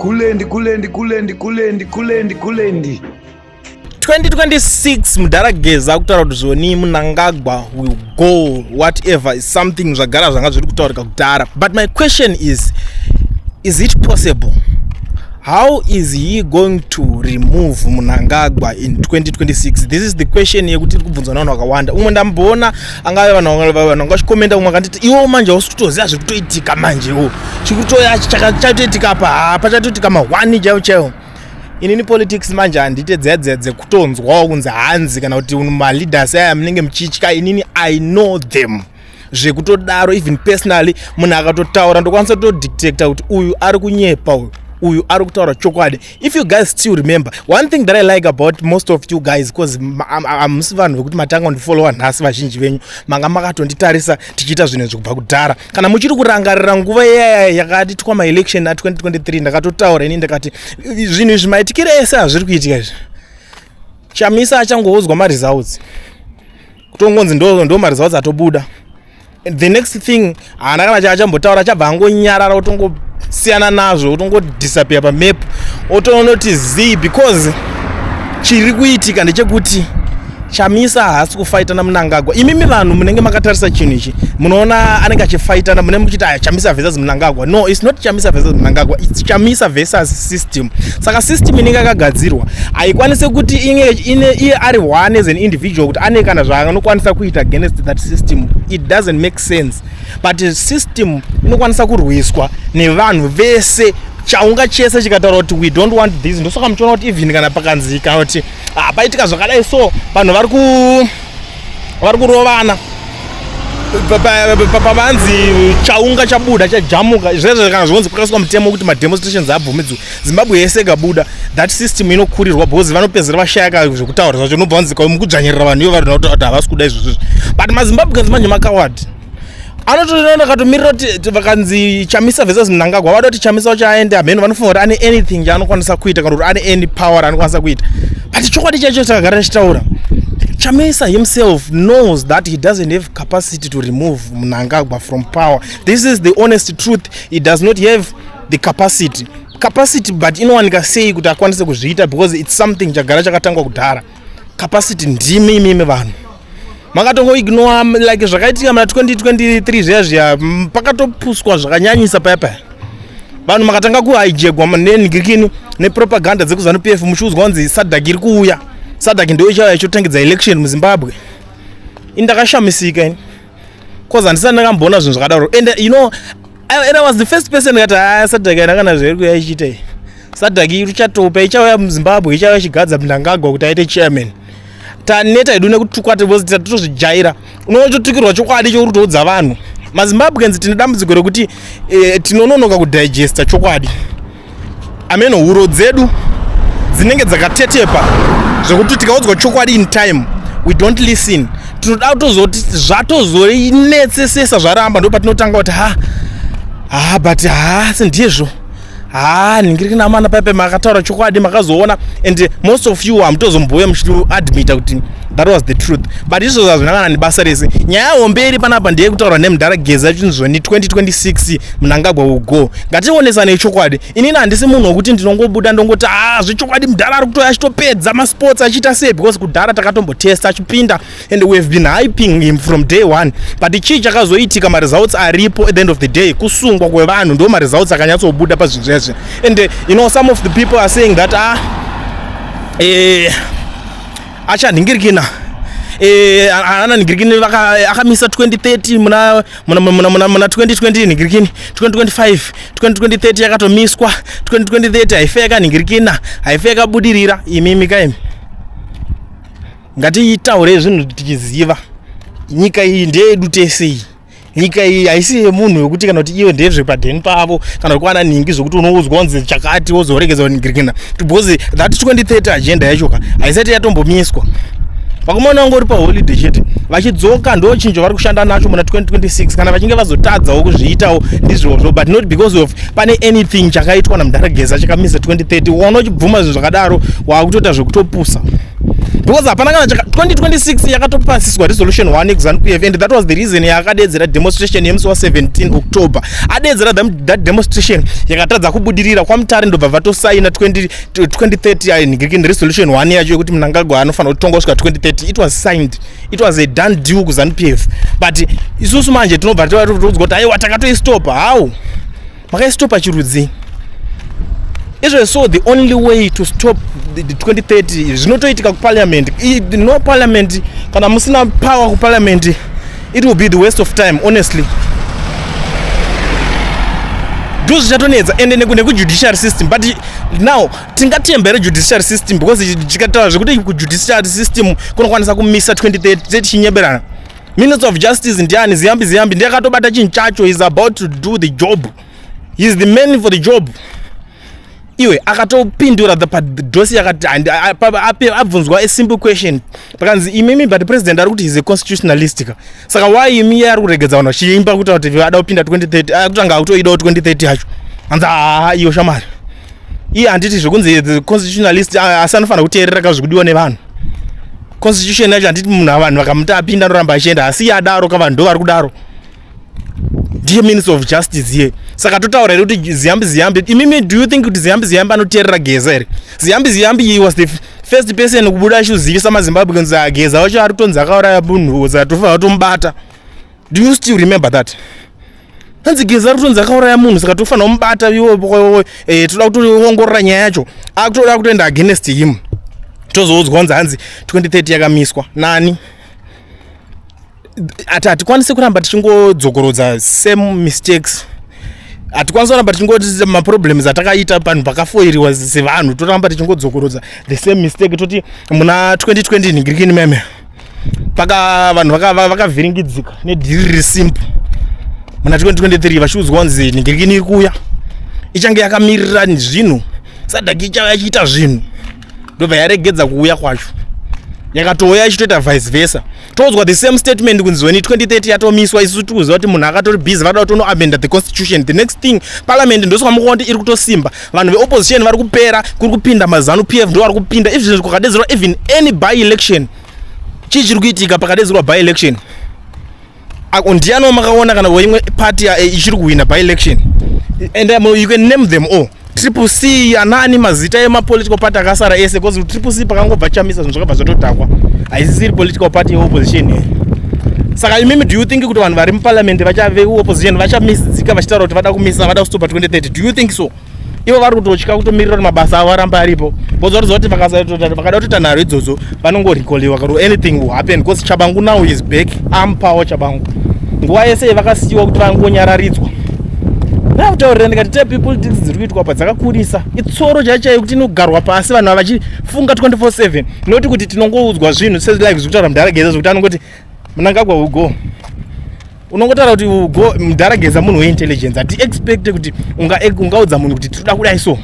Kulendi. 2026 mudhara Geza kutaura kuti zvoni Mnangagwa will go whatever is something zvagara zvanga zviri kutaurika kudhara. But my question is it possible? How is he going to remove Mnangagwa in 2026? This is the question yekuti kubvunzwa navanhu vakawanda. Umwe ndamboona angave vanhu vangachikomenda umwe akanditi iwo manje usikutoziva zviri kutoitika manjewo. Chikutoya chatoitika apa chatoitika ma1 chaiwo. Inini politics manje handite dzedzedze kutonzwawo kunzi hanzi kana kuti maleaders aya munenge muchitya. Inini I know them. Zvekutodaro even personally munhu akatotaura ndokwanisa kutodictator kuti uyu ari kunyepa uyu ari kutaura chokwadi. If you guys still remember, one thing that I like about most of you guys, because hamusi vanhu vekuti matanga kundifollowa nhasi vazhinji venyu manga makatonditarisa tichiita zvinhu zvekubva kudhara. Kana muchiri kurangarira nguva yakati tikwa maelection a2023 ndakatotaura ini ndakati zvinhu izvi maitikire ese hazviri kuitika izvi. Chamisa achangouzwa maresults kutongonzi ndo maresults atobuda. The next thing haana kana chaachambotaura chabva angonyarara utongosiyana nazvo utongodisappear pamap otoona kuti z because chiri kuitika ndechekuti Chamisa haasi kufaitana Mnangagwa. Imimi vanhu munenge makatarisa chinhu ichi munoona anenge achifaitana munenge muchiti Chamisa versus Mnangagwa. No, it's not Chamisa versus Mnangagwa, it's Chamisa versus system. Saka system inenge yakagadzirwa haikwanise kuti iye ari one as an individual kuti ane kana zvaanokwanisa kuita against that system. It doesn't make sense. But system inokwanisa kurwiswa nevanhu vese chaunga chese chikataura kuti we don't want this. Ndosoka muchiona kuti even kana pakanzika kuti paitika zvakadai so vanhu vari kurovana pavanzi chaunga chabuda chajamuka zvezvo kana zvonzi kwakaswa mutemo kuti mademonstrations abvumidzwe Zimbabwe yese ikabuda that system inokurirwa because vanopedzera vashayaka zvekutaura zvacho nobvanzika mukudzvanyirira vanhu ivo vari kuti havasi kuda izvozvo. But maZimbabweans manje makawadi anotoona katomirira kuti vakanzi Chamisa versus Mnangagwa vada kuti Chamisa wacho aende hameno vanofunga kuti ane anything chaanokwanisa kuita kana kuti ane any power anokwanisa kuita. But chokwadi chacho takagara tichitaura Chamisa himself knows that he doesn't have capacity to remove Mnangagwa from power. This is the honest truth. He does not have the capacity but inowanika sei kuti akwanise kuzviita because it's something chagara chakatangwa kudhara. Capacity ndimi imimi vanhu makatongo ignore like zvakaitika muna 2023 zviya pakatopuswa zvakanyanyisa paya vanhu makatanga kuhijegwa nenhingirikini nepropaganda dzekuZANU-PF muchiudzwa kunzi SADC iri kuuya. SADC ndio ichauya ichotangidza election muZimbabwe. Indakashamisika ini cause handisati ndakamboona zvinhu zvakadaro and you know I was the first person that SADC ndakana zviri kuuya ichiita iyi. SADC iri chatopa ichauya muZimbabwe ichauya ichigadza Mnangagwa kuti aite chairman. Taneta idune kutukwate bozi tatozvijaira unochotukirwa chokwadi chokutoudza vanhu maZimbabweans tine dambudziko rekuti tinononoka kudigesta chokwadi. Ameno huro dzedu dzinenge dzakatetepa zvekuti tikaudzwa chokwadi in time we don't listen. Tinoda kutozoti zvatozonetsesesa zvaramba ndo patinotanga kuti but sendizvo ningirikina mana paipe makataura chokwadi makazoona and most of you hamutozomboya muchiadmita kuti that was the truth. But izvo zvinangana nebasa rese nyaya homberi panapa ndeye kutaura nemudhara Geza chinzvoni 2026 Mnangagwa will go. Ngationesane chokwadi. Inini handisi munhu wekuti ndinongobuda ndongoti zvechokwadi mudhara ari kutoya achitopedza masports achiita sei because kudhara takatombotesta achipinda and we have been hyping him from day one. But chii chakazoitika maresults aripo at the end of the day kusungwa kwevanhu ndo maresults akanyatsobuda pazvinhu zvese. And you know some of the people are saying that acha ningirikina ana ningirikini akamisa 2030 muna 2020 ningirikini 2025 2030 yakatomiswa 2030 haifeka ningirikina haifeka budirira imimi kaimi ngatiitaure zvinhu tichiziva nyika iyi ndeyedu tese. Nyika iyi haisi yemunhu wekuti kana kuti iwe ndezvepadheni pavo kana kwana ningi zvokuti unoudzwa kunzi chakati wozoregedza ningirikina because that 2030 agenda yachoka haisati yatombomiswa. Vakomona ngori paholiday chete vachidzoka ndo chinjo vari kushanda nacho muna 2026 kana vachinge vazotadzawo kuzviitawo ndizvozvo but not because of pane anything chakaitwa namudhara Geza chakamisa 2030 waona uchibvuma zvinhu zvakadaro wakutoita zvekutopusa. because hapana kana 2026 yakatopasiswa resolution 1 kuZANU-PF, and that was the reason yakadedzera demonstration yemusi wa 17 October. Adedzera that demonstration yakatadza kubudirira kwamutare ndobva vatosaina 2030 resolution 1 yacho yekuti Mnangagwa anofanira kutonga kusvika 2030. It was signed, it was a done deal kuZANU-PF, but isusu manje tinobva todzwa kuti aiwa takatoistopa. How makaistopa chirudzi? So the only way to stop the 2030 is not to itika ku parliament. No parliament, kana musina power ku parliament, it will be the waste of time, honestly. Those chatonedza ende nekune ku judicial system, but now tingatembere judicial system because chikataura zvekuti ku judicial system kunokwanisa kumisa 2030 chinyeberana. Minister of Justice ndiani ziyambi ndakatobata chinhu chacho, is about to do the job. He is the man for the job. Iwe akatopindura padhosi yakati abvunzwa a simple question pakanzi imimi but president ari kuti is a constitutionalist. Saka why imi ari kuregedza vanhu vachiimba kuti vada kupinda 2030 akutanga akutoidawo 2030 yacho. Anza iyo shamari iye handiti zvekunzi the constitutionalist asi anofanira kuteerera kazvikudiwa nevanhu. Constitution yacho handiti munhu avanhu vakamuta apinda anoramba achienda, asi iye adaro kavanhu ndo vari kudaro. Dear Minister of Justice here. Saka totaura kuti ziyambi imimi, do you think kuti ziyambi anoteerera Geza here? Ziyambi he was the first person kubuda achizivisa maZimbabwe kunzi Geza wacho ari kutonzi akauraya munhu zatofa vatomubata. Do you still remember that? Hanzi Geza ari kutonzi akauraya munhu saka tofanira kumubata iwo toda kutoongorora nyaya yacho. Akutoda kutoenda against him. Tozoudzwa kunzi hanzi 2030 yakamiswa nani? Hatikwanisi kuramba tichingodzokorodza same mistakes. Hatikwanisi kuramba tichingoti maproblems atakaita panhu pakafoiriwa sevanhu toramba tichingodzokorodza the same mistake. Toti muna 2020 ningirikini meme paka vanhu vakavhiringidzika nedhiri riri simple. Muna 2023 vachiudzwa kunzi ningirikini iri kuuya ichange yakamirira zvinhu, sadhaki ichava yachiita zvinhu, ndobva yaregedza kuuya kwacho, yakatouya ichitoita vice versa. Todzwa the same statement kunzi when 2030 yatomiswa isusu tikuziva kuti munhu akatori busy vada kutono amend the constitution. The next thing parliament ndoswa mukuona iri kutosimba, vanhu veopposition vari kupera, kuri kupinda maZANU-PF ndo vari kupinda. If zvinhu kukadedzerwa even any by election, chii chiri kuitika pakadedzerwa by election? Ndiano makaona kana weimwe party ichiri kuwina by election, and you can name them all. Triple C anani mazita emapolitical party akasara ese, because Triple C pakangobva chamisa zvinhu zvakabva zvatotakwa, haisisiri political party yeopposition. Saka imimi, do you think kuti vanhu vari muparliament vachave opposition vachamisidzika vachitaura kuti vada kumisa, vada kustopa 2030? Do you think so? Ivo vari kutotya kutomirira kuti mabasa avo aramba aripo, because vari kuti vakada kutoita nharo idzodzo vanongorikoliwa kuti anything will happen, because Chabangu now is back, power Chabangu. Nguva yese vakasiyiwa kuti vangonyararidzwa. Ndakutaurira ndikati tell people things dziri kuitwa apa dzakakurisa. Itsoro chaichayo kuti inogarwa pasi vanhu vachifunga 24/7, noti kuti tinongoudzwa zvinhu like zvekutaura Mndarageza zvekuti anongoti Mnangagwa ugo. Unongotaura kuti ugo Mndarageza munhu weintelligence. Hati expect kuti ungaudza munhu kuti tinoda kudai so.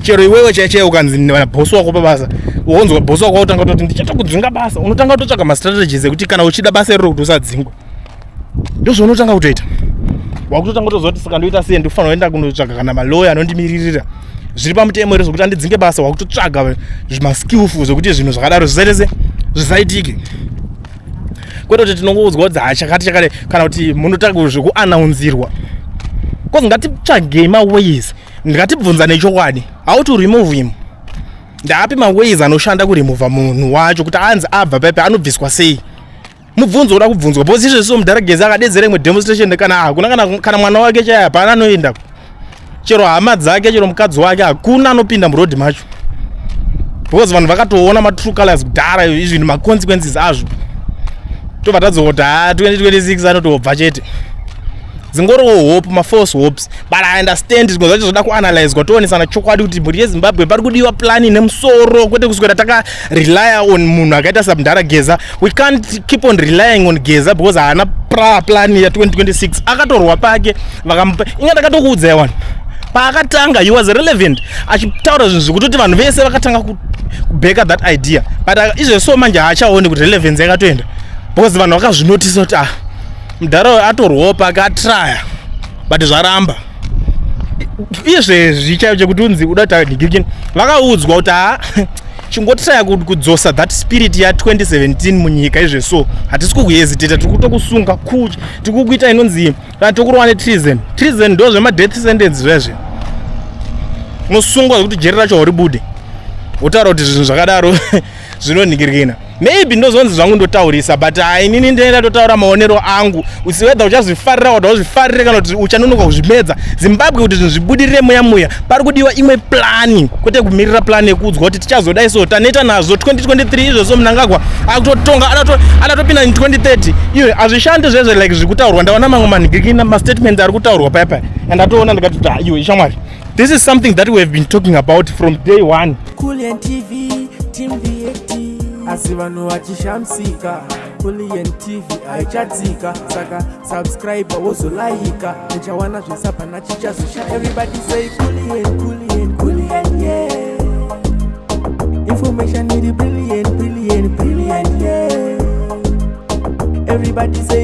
Chero iwewe chaichayo ukanzi bosi wako pabasa, uonzwa bosi wako utanga kutoti ndichata kudzinga basa, unotanga kutotsvaka mastrategies ekuti kana uchida basa iroro kuti usadzingwa. Ndozvo unotanga kutoita. Wakutotanga kutoziva kuti saka ndoita sei, ndinofanira kuenda kundotsvaga kana malawyer anondimiririra zviri pamutemo ere zvokuti andidzinge basa. Wakutotsvaga zvimaskillful zvokuti zvinhu zvakadaro zvisaitike. Kwete kuti tinongoudzwa kuti chakati kana kuti munotanga zvekuanaunzirwa. Because ngatitsvagei maways, ngatibvunza nechokwadi how to remove him. Ndapi maways anoshanda kuremova munhu wacho kuti anzi abva pepe anobviswa sei. Mubvunzo uda kubvunzwa, because izvezvo Mndarageza akadedzera imwe demonstration kana mwana wake chaiye hapana anoenda, chero hama dzake, chero mukadzi wake hakuna anopinda murodhi macho, because vanhu vakatoona matrue colors kudhara izvinhu maconsequences azvo. Tobva tadzoka kuti 2026 anotobva chete, dzingoriwo hope, mafalse hopes. But I understand zvinhu zvacho zvoda kuanalyzwa, toonesana chokwadi kuti mhuri yeZimbabwe pari kudiwa plani nemusoro, kwete kuswera takarely on munhu akaita saMndarageza. We can't keep on relying on Geza because haana plan ya 2026. Akatorwa pake vakamupa, inga takatokuudza one paakatanga he was relevant achitaura zvinhu zvekutoti vanhu vese vakatanga kubeka that idea, but izvezvo manje haachaoni kuti relevance yakatoenda, because vanhu vakazvinotisa kuti Mudhara atorwawo pake atraya, but zvaramba. Izvezvi chaivo chekuti unzi uda kuti vakaudzwa kuti chingotiraya kudzosa that spirit ya 2017 munyika izve. So hatisi kuhesitata, tiri kutokusunga kuch, tiri kukuita inonzi kana tokurwa netreason. Treason ndo zvemadeath sentence zvezve, unosungwa zvekuti jeri racho ribude, utaura kuti zvinhu zvakadaro zvinonhingirikina. Maybe ndozonzi zvangu ndotaurisa, but inini ndinoenda totaura maonero angu, usiwedha uchazvifarira kuti uzvifarire kana kuti uchanonoka kuzvimedza. Zimbabwe kuti zvinhu zvibudirire muya pari kudiwa imwe plani, kwete kumirira plani yekuudzwa kuti tichazodai so taneta nazvo 2023 izvozvo Mnangagwa akutotonga anatopinda 2030. Iwe hazvishandi zvezve like zvikutaurwa. Ndaona mamwe manhingirikina mastatements ari kutaurwa paipai, and atoona ndikati iwe shamwari, this is something that we have been talking about from day one. Kulian TV, Team VAT. Asi vanhu vachishamsika, Kulian TV haichatsika, saka subscribe wozolaika, nechawana zvesapana chichazosha. Everybody say Kulian, yeah. Information need brilliant, yeah. Everybody say